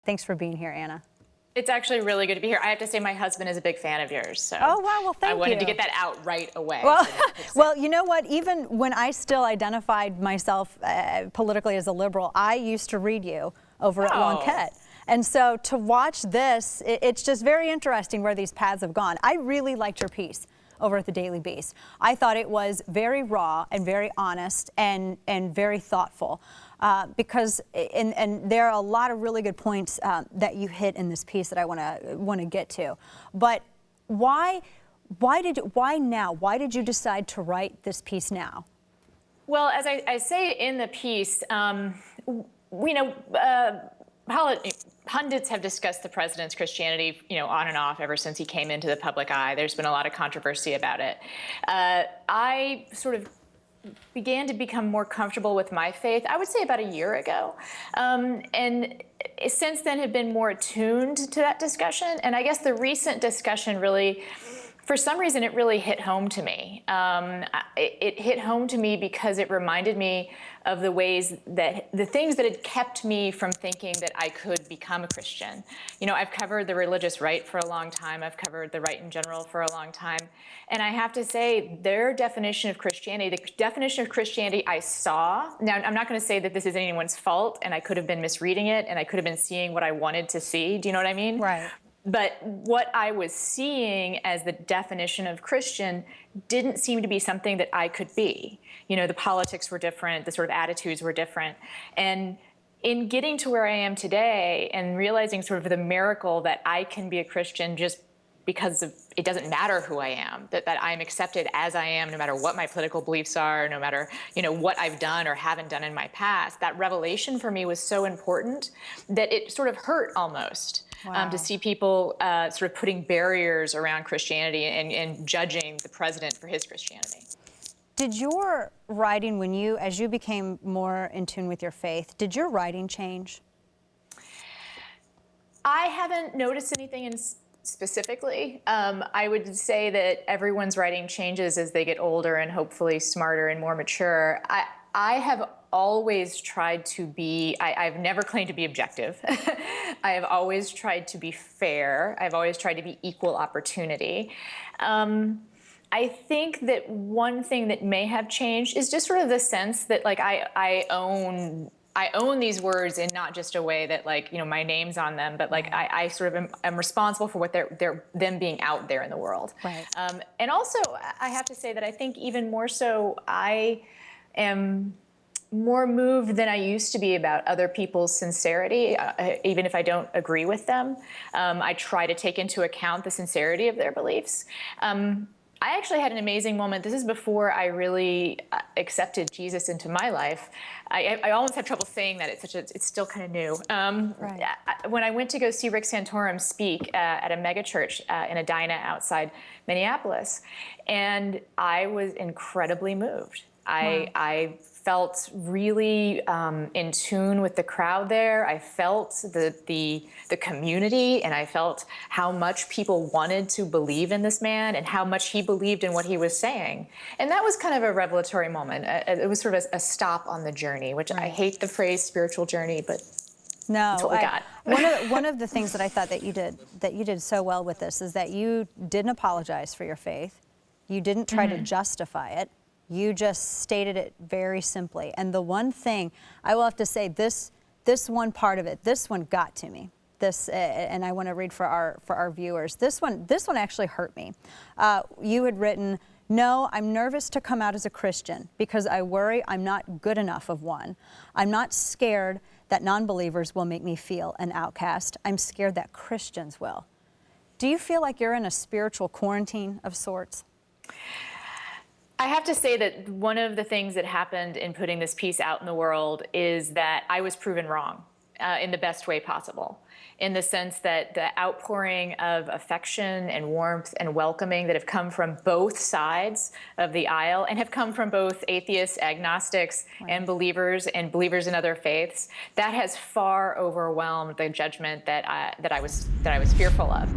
Thanks for being here, Anna. It's actually really good to be here. I have to say my husband is a big fan of yours. So oh, wow. Well, thank you. I wanted to get that out right away. Well, well, you know what? Even when I still identified myself politically as a liberal, I used to read you over at Lonquette. And so to watch this, it's just very interesting where these paths have gone. I really liked your piece over at the Daily Beast. I thought it was very raw and very honest and very thoughtful. Because there are a lot of really good points that you hit in this piece that I want to get to. But why now? Why did you decide to write this piece now? Well, as I say in the piece, pundits have discussed the president's Christianity, on and off ever since he came into the public eye. There's been a lot of controversy about it. I sort of began to become more comfortable with my faith, I would say about a year ago. And since then have been more attuned to that discussion. And I guess the recent discussion really, for some reason, it really hit home to me. It hit home to me because it reminded me of the ways that the things that had kept me from thinking that I could become a Christian. I've covered the religious right for a long time. I've covered the right in general for a long time. And I have to say, their definition of Christianity, the definition of Christianity I saw, now I'm not going to say that this is anyone's fault and I could have been misreading it and I could have been seeing what I wanted to see. Do you know what I mean? Right. But what I was seeing as the definition of Christian didn't seem to be something that I could be. The politics were different, the sort of attitudes were different. And in getting to where I am today and realizing sort of the miracle that I can be a Christian just because it doesn't matter who I am, that I'm accepted as I am, no matter what my political beliefs are, no matter, what I've done or haven't done in my past, that revelation for me was so important that it sort of hurt almost. Wow. To see people sort of putting barriers around Christianity and judging the president for his Christianity. Did your writing, as you became more in tune with your faith, did your writing change? I haven't noticed anything specifically. I would say that everyone's writing changes as they get older and hopefully smarter and more mature. I have always tried to be, I've never claimed to be objective. I have always tried to be fair. I've always tried to be equal opportunity. I think that one thing that may have changed is just sort of the sense that I own these words in not just a way that my name's on them, but I sort of am responsible for what them being out there in the world. Right. And also I have to say that I think even more so I am more moved than I used to be about other people's sincerity, even if I don't agree with them. I try to take into account the sincerity of their beliefs. I actually had an amazing moment. This is before I really accepted Jesus into my life. I almost have trouble saying that. It's still kind of new. Right. When I went to go see Rick Santorum speak at a megachurch in Edina outside Minneapolis, and I was incredibly moved. Wow. I felt really in tune with the crowd there. I felt the community, and I felt how much people wanted to believe in this man and how much he believed in what he was saying. And that was kind of a revelatory moment. It was sort of a stop on the journey, which right. I hate the phrase spiritual journey, but no, that's what we got. One of the things that I thought that you did so well with this is that you didn't apologize for your faith. You didn't try to justify it. You just stated it very simply. And the one thing I will have to say, this one part of it, this one got to me. And I want to read for our viewers. This one actually hurt me. You had written, "No, I'm nervous to come out as a Christian because I worry I'm not good enough of one. I'm not scared that non-believers will make me feel an outcast. I'm scared that Christians will." Do you feel like you're in a spiritual quarantine of sorts? I have to say that one of the things that happened in putting this piece out in the world is that I was proven wrong in the best way possible, in the sense that the outpouring of affection and warmth and welcoming that have come from both sides of the aisle and have come from both atheists, agnostics, right. and believers in other faiths, that has far overwhelmed the judgment that I was fearful of.